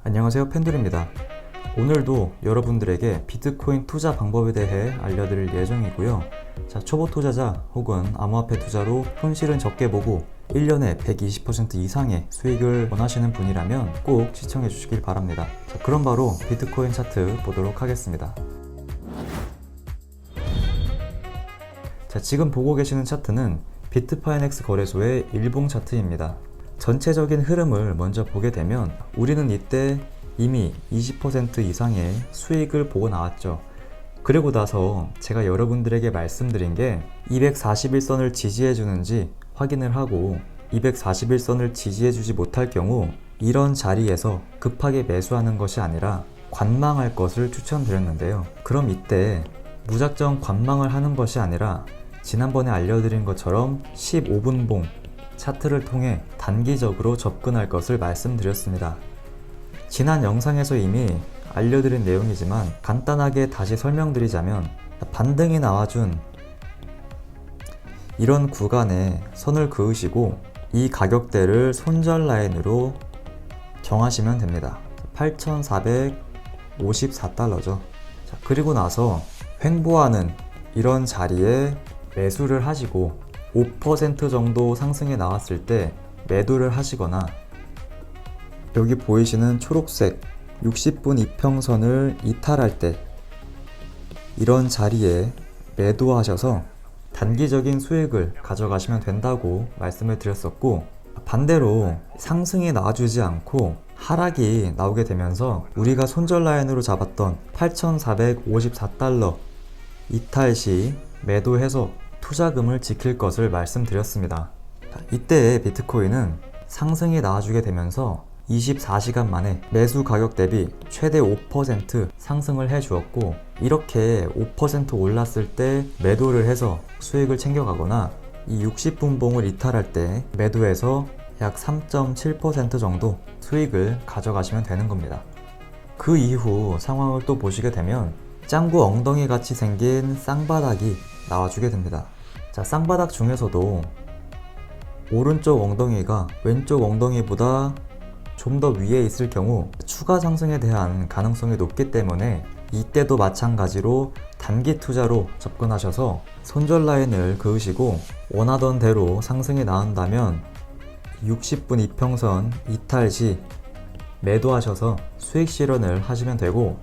안녕하세요, 펜들입니다. 오늘도 여러분들에게 비트코인 투자 방법에 대해 알려드릴 예정이고요. 초보 투자자 혹은 암호화폐 투자로 손실은 적게 보고 1년에 120% 이상의 수익을 원하시는 분이라면 꼭 시청해 주시길 바랍니다. 그럼 바로 비트코인 차트 보도록 하겠습니다. 지금 보고 계시는 차트는 비트파이넥스 거래소의 일봉 차트입니다. 전체적인 흐름을 먼저 보게 되면 우리는 이때 이미 20% 이상의 수익을 보고 나왔죠. 그리고 나서 제가 여러분들에게 말씀드린 게 241선을 지지해 주는지 확인을 하고 241선을 지지해 주지 못할 경우 이런 자리에서 급하게 매수하는 것이 아니라 관망할 것을 추천드렸는데요. 그럼 이때 무작정 관망을 하는 것이 아니라 지난번에 알려드린 것처럼 15분봉 차트를 통해 단기적으로 접근할 것을 말씀드렸습니다. 지난 영상에서 이미 알려드린 내용이지만 간단하게 다시 설명드리자면 반등이 나와준 이런 구간에 선을 그으시고 이 가격대를 손절 라인으로 정하시면 됩니다. 8,454달러죠. 그리고 나서 횡보하는 이런 자리에 매수를 하시고 5% 정도 상승에 나왔을 때 매도를 하시거나 여기 보이시는 초록색 60분 이평선을 이탈할 때 이런 자리에 매도하셔서 단기적인 수익을 가져가시면 된다고 말씀을 드렸었고, 반대로 상승이 나와주지 않고 하락이 나오게 되면서 우리가 손절 라인으로 잡았던 8,454달러 이탈 시 매도해서 투자금을 지킬 것을 말씀드렸습니다. 이때 비트코인은 상승이 나와주게 되면서 24시간 만에 매수 가격 대비 최대 5% 상승을 해주었고, 이렇게 5% 올랐을 때 매도를 해서 수익을 챙겨가거나 이 60분 봉을 이탈할 때 매도해서 약 3.7% 정도 수익을 가져가시면 되는 겁니다. 그 이후 상황을 또 보시게 되면 짱구 엉덩이 같이 생긴 쌍바닥이 나와주게 됩니다. 쌍바닥 중에서도 오른쪽 엉덩이가 왼쪽 엉덩이보다 좀 더 위에 있을 경우 추가 상승에 대한 가능성이 높기 때문에 이때도 마찬가지로 단기 투자로 접근하셔서 손절 라인을 그으시고 원하던 대로 상승이 나온다면 60분 이평선 이탈 시 매도하셔서 수익 실현을 하시면 되고,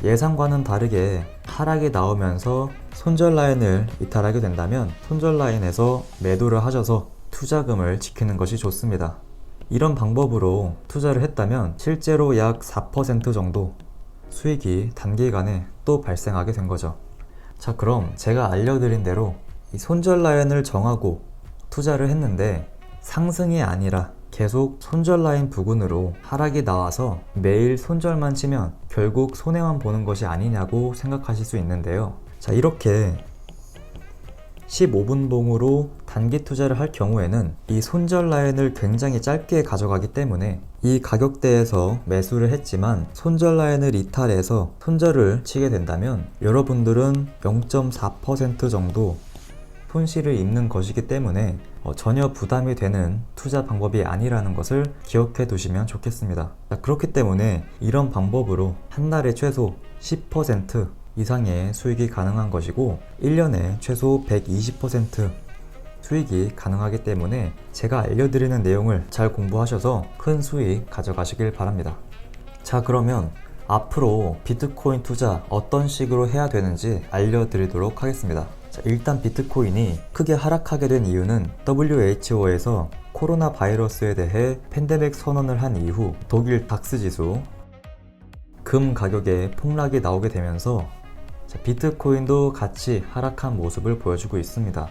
예상과는 다르게 하락이 나오면서 손절 라인을 이탈하게 된다면 손절 라인에서 매도를 하셔서 투자금을 지키는 것이 좋습니다. 이런 방법으로 투자를 했다면 실제로 약 4% 정도 수익이 단기간에 또 발생하게 된 거죠. 그럼 제가 알려드린 대로 이 손절 라인을 정하고 투자를 했는데 상승이 아니라 계속 손절 라인 부근으로 하락이 나와서 매일 손절만 치면 결국 손해만 보는 것이 아니냐고 생각하실 수 있는데요. 이렇게 15분 봉으로 단기 투자를 할 경우에는 이 손절 라인을 굉장히 짧게 가져가기 때문에 이 가격대에서 매수를 했지만 손절 라인을 이탈해서 손절을 치게 된다면 여러분들은 0.4% 정도 손실을 입는 것이기 때문에 전혀 부담이 되는 투자 방법이 아니라는 것을 기억해 두시면 좋겠습니다. 그렇기 때문에 이런 방법으로 한 달에 최소 10% 이상의 수익이 가능한 것이고 1년에 최소 120% 수익이 가능하기 때문에 제가 알려드리는 내용을 잘 공부하셔서 큰 수익 가져가시길 바랍니다. 그러면 앞으로 비트코인 투자 어떤 식으로 해야 되는지 알려드리도록 하겠습니다. 일단 비트코인이 크게 하락하게 된 이유는 WHO에서 코로나 바이러스에 대해 팬데믹 선언을 한 이후 독일 닥스 지수 금 가격에 폭락이 나오게 되면서 비트코인도 같이 하락한 모습을 보여주고 있습니다.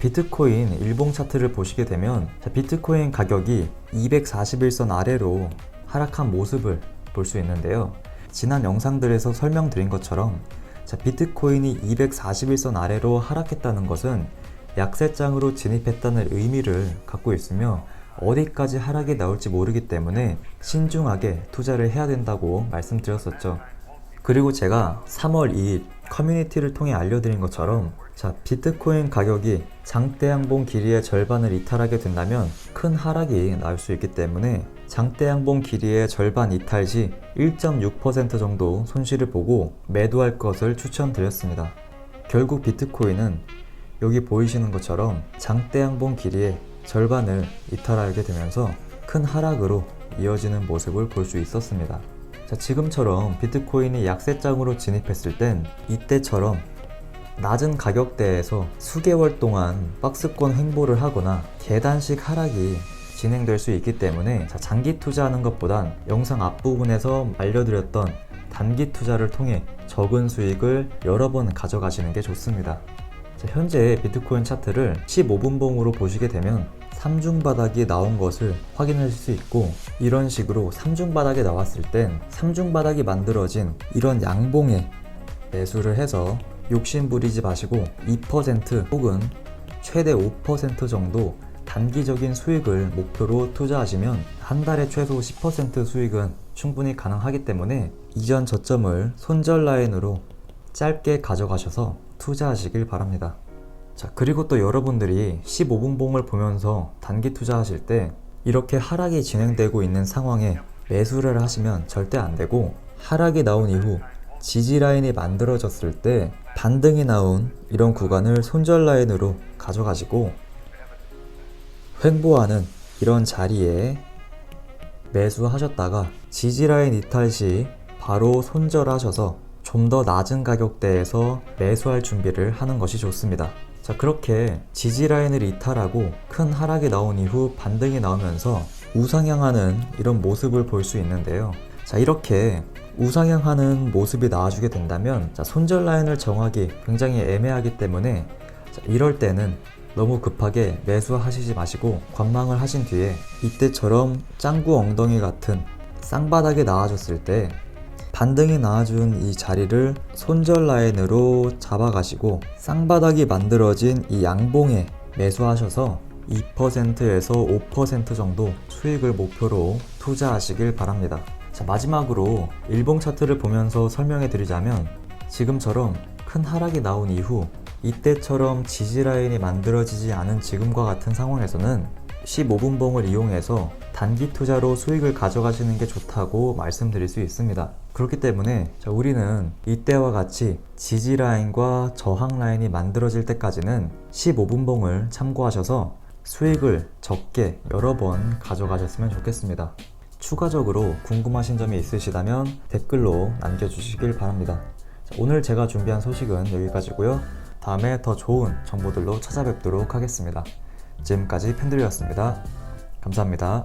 비트코인 일봉 차트를 보시게 되면 비트코인 가격이 241선 아래로 하락한 모습을 볼 수 있는데요. 지난 영상들에서 설명드린 것처럼 비트코인이 241선 아래로 하락했다는 것은 약세장으로 진입했다는 의미를 갖고 있으며 어디까지 하락이 나올지 모르기 때문에 신중하게 투자를 해야 된다고 말씀드렸었죠. 그리고 제가 3월 2일 커뮤니티를 통해 알려드린 것처럼 자, 비트코인 가격이 장대 양봉 길이의 절반을 이탈하게 된다면 큰 하락이 나올 수 있기 때문에 장대 양봉 길이의 절반 이탈 시 1.6% 정도 손실을 보고 매도할 것을 추천드렸습니다. 결국 비트코인은 여기 보이시는 것처럼 장대 양봉 길이의 절반을 이탈하게 되면서 큰 하락으로 이어지는 모습을 볼 수 있었습니다. 자, 지금처럼 비트코인이 약세장으로 진입했을 땐 이때처럼 낮은 가격대에서 수개월 동안 박스권 횡보를 하거나 계단식 하락이 진행될 수 있기 때문에 장기 투자하는 것보단 영상 앞부분에서 알려드렸던 단기 투자를 통해 적은 수익을 여러 번 가져가시는 게 좋습니다. 자, 현재 비트코인 차트를 15분봉으로 보시게 되면 3중 바닥이 나온 것을 확인할 수 있고, 이런 식으로 3중 바닥이 나왔을 땐 3중 바닥이 만들어진 이런 양봉에 매수를 해서 욕심 부리지 마시고 2% 혹은 최대 5% 정도 단기적인 수익을 목표로 투자하시면 한 달에 최소 10% 수익은 충분히 가능하기 때문에 이전 저점을 손절 라인으로 짧게 가져가셔서 투자하시길 바랍니다. 자, 그리고 또 여러분들이 15분봉을 보면서 단기 투자하실 때 이렇게 하락이 진행되고 있는 상황에 매수를 하시면 절대 안 되고, 하락이 나온 이후 지지 라인이 만들어졌을 때 반등이 나온 이런 구간을 손절 라인으로 가져가시고, 횡보하는 이런 자리에 매수하셨다가 지지 라인 이탈 시 바로 손절하셔서 좀 더 낮은 가격대에서 매수할 준비를 하는 것이 좋습니다. 자, 그렇게 지지 라인을 이탈하고 큰 하락이 나온 이후 반등이 나오면서 우상향하는 이런 모습을 볼 수 있는데요. 자, 이렇게 우상향하는 모습이 나와주게 된다면 손절 라인을 정하기 굉장히 애매하기 때문에 이럴 때는 너무 급하게 매수하시지 마시고 관망을 하신 뒤에 이때처럼 짱구 엉덩이 같은 쌍바닥이 나와줬을 때 반등이 나와준 이 자리를 손절 라인으로 잡아가시고 쌍바닥이 만들어진 이 양봉에 매수하셔서 2%에서 5% 정도 수익을 목표로 투자하시길 바랍니다. 자, 마지막으로 일봉 차트를 보면서 설명해 드리자면, 지금처럼 큰 하락이 나온 이후 이때처럼 지지 라인이 만들어지지 않은 지금과 같은 상황에서는 15분봉을 이용해서 단기 투자로 수익을 가져가시는 게 좋다고 말씀드릴 수 있습니다. 그렇기 때문에 우리는 이때와 같이 지지 라인과 저항 라인이 만들어질 때까지는 15분봉을 참고하셔서 수익을 적게 여러 번 가져가셨으면 좋겠습니다. 추가적으로 궁금하신 점이 있으시다면 댓글로 남겨주시길 바랍니다. 오늘 제가 준비한 소식은 여기까지고요. 다음에 더 좋은 정보들로 찾아뵙도록 하겠습니다. 지금까지 팬들이었습니다. 감사합니다.